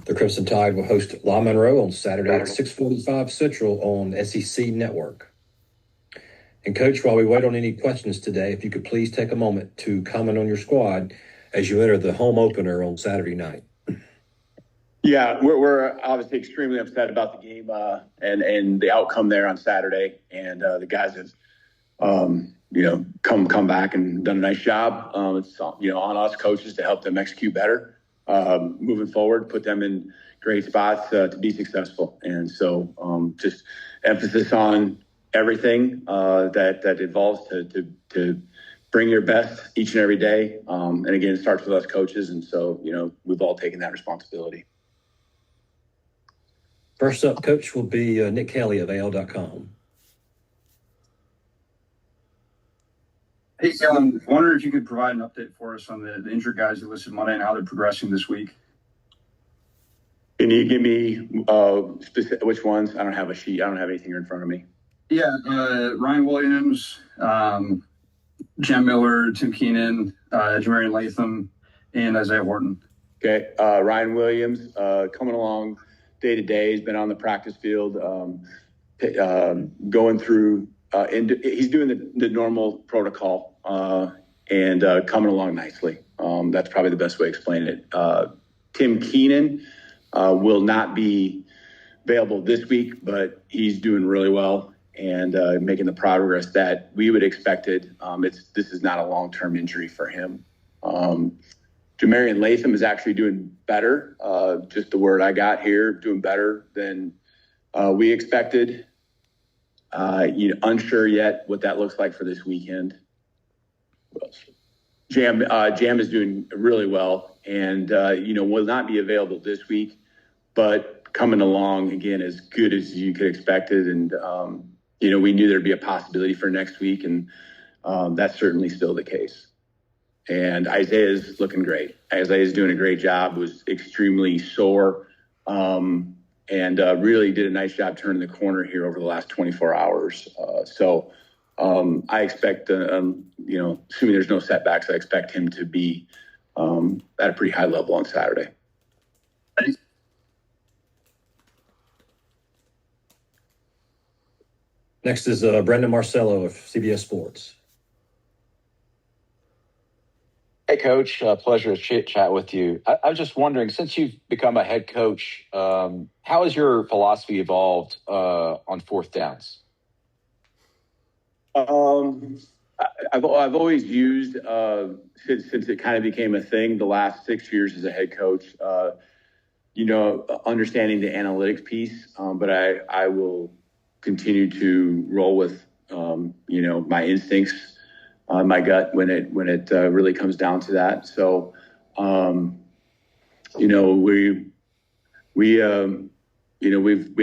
The Crimson Tide will host La Monroe on Saturday at 6:45 Central on SEC Network. And Coach, while we wait on any questions today, if you could please take a moment to comment on your squad as you enter the home opener on Saturday night. Yeah, we're obviously extremely upset about the game and the outcome there on Saturday. And the guys have, come back and done a nice job. It's on us coaches to help them execute better moving forward, put them in great spots to be successful. And so just emphasis on everything that involves to bring your best each and every day. And again, it starts with us coaches. And so, we've all taken that responsibility. First up, Coach, will be Nick Kelly of AL.com. Hey, Kalen, I wonder if you could provide an update for us on the injured guys you listed Monday and how they're progressing this week. Can you give me specific, which ones? I don't have a sheet. I don't have anything here in front of me. Yeah, Ryan Williams, Jam Miller, Tim Keenan, Jamarian Latham, and Isaiah Horton. Okay, Ryan Williams coming along day to day. He's been on the practice field, going through. He's doing the normal protocol and coming along nicely. That's probably the best way to explain it. Tim Keenan will not be available this week, but he's doing really well and making the progress that we would expected. This is not a long-term injury for him. Jamarian Latham is actually doing better. Just the word I got here, doing better than we expected. Unsure yet what that looks like for this weekend. Jam is doing really well and, will not be available this week, but coming along again as good as you could expect it. And, we knew there'd be a possibility for next week, and that's certainly still the case. And Isaiah's looking great. Isaiah's doing a great job, was extremely sore, and really did a nice job turning the corner here over the last 24 hours. I expect, assuming there's no setbacks, I expect him to be at a pretty high level on Saturday. Next is Brendan Marcello of CBS Sports. Hey, Coach. Pleasure to chat with you. I was just wondering, since you've become a head coach, how has your philosophy evolved on fourth downs? I've always used, since it kind of became a thing the last 6 years as a head coach, understanding the analytics piece, but I will continue to roll with, my instincts, my gut when it really comes down to that. So, we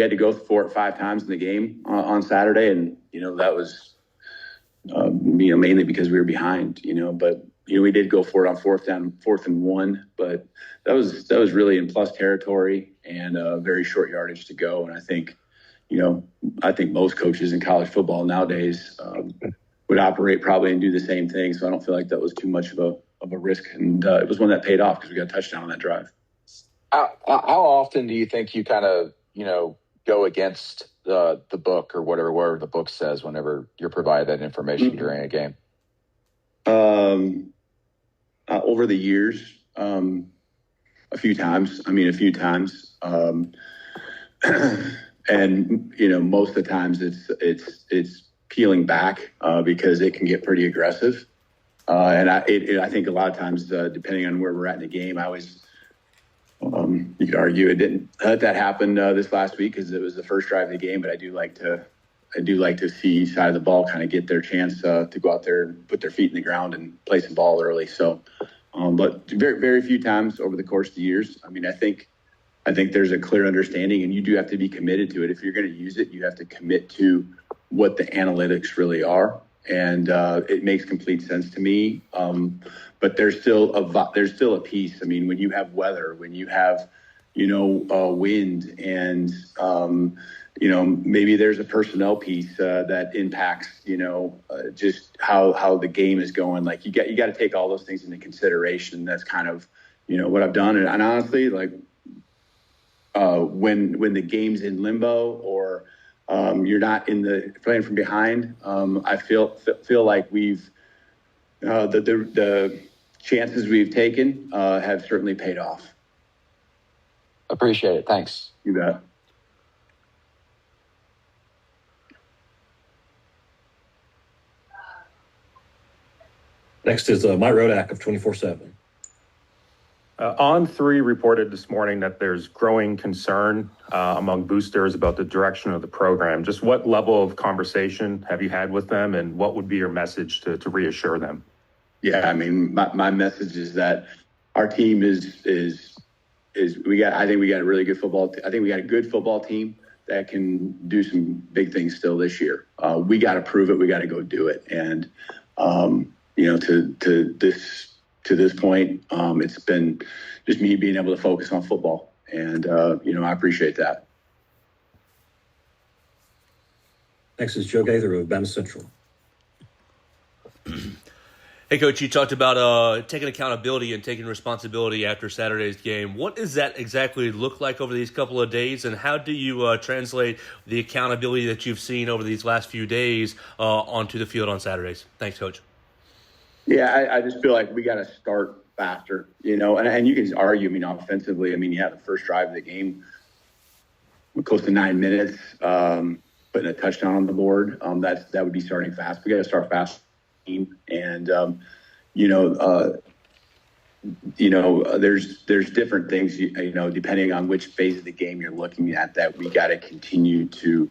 had to go for it 5 times in the game on Saturday, and that was mainly because we were behind. But we did go for it on fourth and 1, but that was really in plus territory and very short yardage to go. And I think most coaches in college football nowadays would operate probably and do the same thing. So I don't feel like that was too much of a risk. And it was one that paid off because we got a touchdown on that drive. How often do you think you kind of, go against the book or whatever the book says whenever you're provided that information during a game? Over the years, a few times. And, most of the times it's peeling back because it can get pretty aggressive. And I think a lot of times, depending on where we're at in the game, I always, you could argue it didn't let that happen this last week because it was the first drive of the game. But I do like to see each side of the ball kind of get their chance to go out there and put their feet in the ground and play some ball early. So, but very, very few times over the course of the years. I think there's a clear understanding, and you do have to be committed to it. If you're going to use it, you have to commit to what the analytics really are. And it makes complete sense to me. But there's still a piece. When you have weather, when you have, wind, and maybe there's a personnel piece that impacts, just how the game is going. Like you got to take all those things into consideration. That's kind of, what I've done. And honestly, like when the game's in limbo or you're not playing from behind. I feel like we've the chances we've taken have certainly paid off. Appreciate it. Thanks. You bet. Next is Mike Rodak of 24/7. On3 reported this morning that there's growing concern among boosters about the direction of the program. Just what level of conversation have you had with them, and what would be your message to reassure them? Yeah, I mean, my message is that our team I think we got a really good football. I think we got a good football team that can do some big things still this year. We got to prove it. We got to go do it. And to this point, it's been just me being able to focus on football, and I appreciate that. Next is Joe Gaither of Bama Central. Hey, Coach, you talked about taking accountability and taking responsibility after Saturday's game. What does that exactly look like over these couple of days, and how do you translate the accountability that you've seen over these last few days onto the field on Saturdays? Thanks, Coach. Yeah, I just feel like we got to start faster, and you can argue, offensively, the first drive of the game, close to 9 minutes, putting a touchdown on the board. That would be starting fast. We got to start fast. And there's different things, depending on which phase of the game you're looking at, that we got to continue to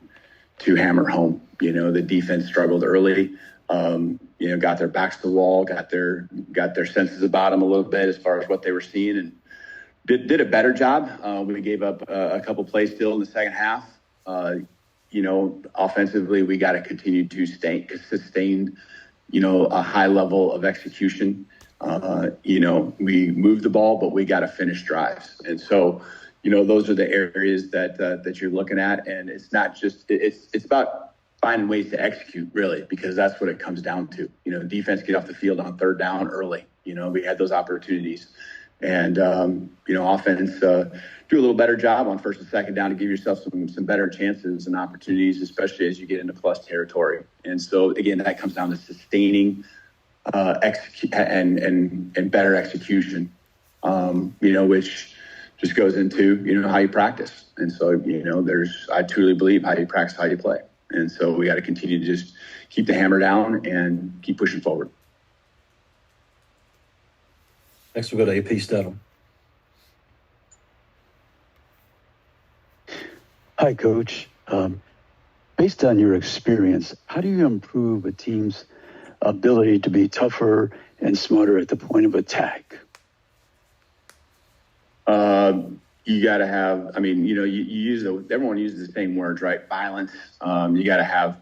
hammer home. The defense struggled early, got their backs to the wall, got their senses about them a little bit as far as what they were seeing, and did a better job. We gave up a couple plays still in the second half. Offensively, we got to continue to sustain a high level of execution. We move the ball, but we got to finish drives. And so, those are the areas that you're looking at. And it's not just, it's about finding ways to execute, really, because that's what it comes down to. Defense get off the field on third down early. We had those opportunities. And, offense do a little better job on first and second down to give yourself some better chances and opportunities, especially as you get into plus territory. And so, again, that comes down to sustaining and better execution, which just goes into, how you practice. And so, I truly believe how you practice, how you play. And so we got to continue to just keep the hammer down and keep pushing forward. Next, we'll go to AP Stedham. Hi, Coach. Based on your experience, how do you improve a team's ability to be tougher and smarter at the point of attack? You got to have, everyone uses the same words, right? Violence. You got to have,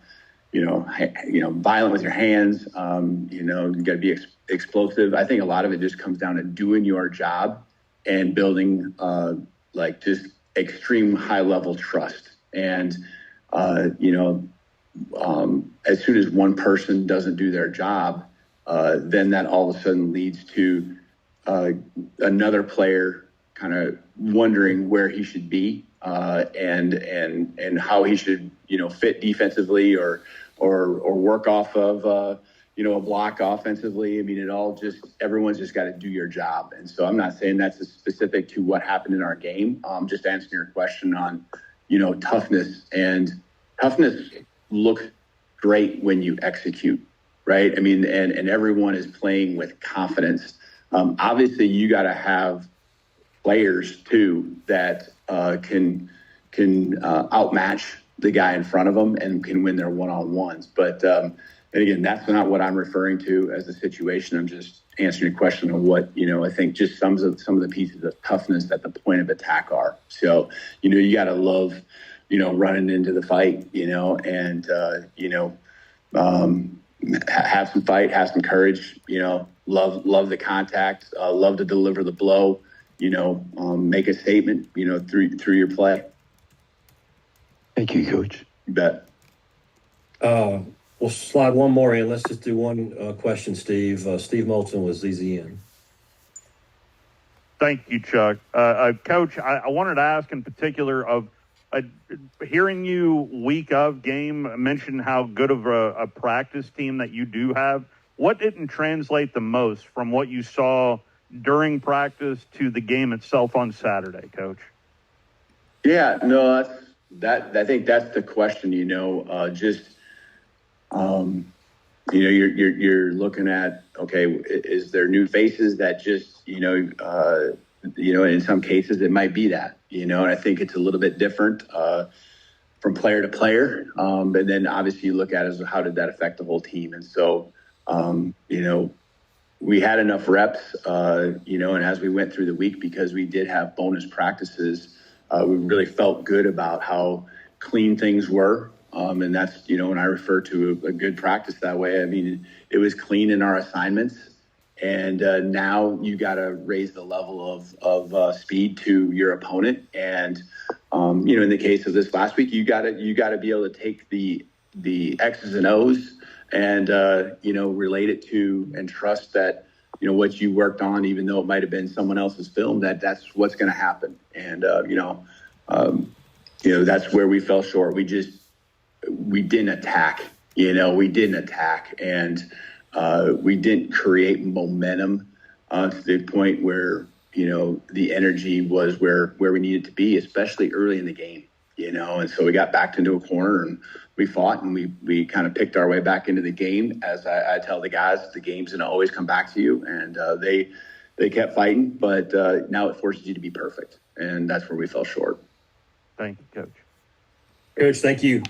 violent with your hands. You got to be explosive. I think a lot of it just comes down to doing your job and building, just extreme high level trust. And, as soon as one person doesn't do their job, then that all of a sudden leads to another player kind of wondering where he should be and how he should, fit defensively or work off of, a block offensively. Everyone's just got to do your job. And so I'm not saying that's specific to what happened in our game. Just answering your question on, toughness. And toughness looks great when you execute, right? And everyone is playing with confidence. Obviously, you got to have players, too, that can outmatch the guy in front of them and can win their one-on-ones. But and again, that's not what I'm referring to as a situation. I'm just answering your question on what, I think just some of the pieces of toughness at the point of attack are. So, you got to love, running into the fight, and, have some fight, have some courage, love the contact, love to deliver the blow, make a statement, through your play. Thank you, Coach. You bet. We'll slide one more in. Let's just do one question, Steve. Steve Moulton with ZZN. Thank you, Chuck. Coach, I wanted to ask in particular of hearing you week of game mention how good of a practice team that you do have. What didn't translate the most from what you saw during practice to the game itself on Saturday, Coach? Yeah, no, I think that's the question. You're looking at, okay, is there new faces that just in some cases it might be that, and I think it's a little bit different from player to player. And then obviously you look at it as how did that affect the whole team, and so we had enough reps, and as we went through the week, because we did have bonus practices, we really felt good about how clean things were. And that's, when I refer to a good practice that way, I mean, it was clean in our assignments. And now you got to raise the level of speed to your opponent. And, in the case of this last week, you got to be able to take the X's and O's and, relate it to and trust that, what you worked on, even though it might have been someone else's film, that's what's going to happen. And, that's where we fell short. We didn't attack, and we didn't create momentum to the point where, the energy was where we needed to be, especially early in the game, and so we got backed into a corner and we fought and we kind of picked our way back into the game. As I tell the guys, the game's going to always come back to you, and they kept fighting, but now it forces you to be perfect, and that's where we fell short. Thank you, Coach. Coach, thank you.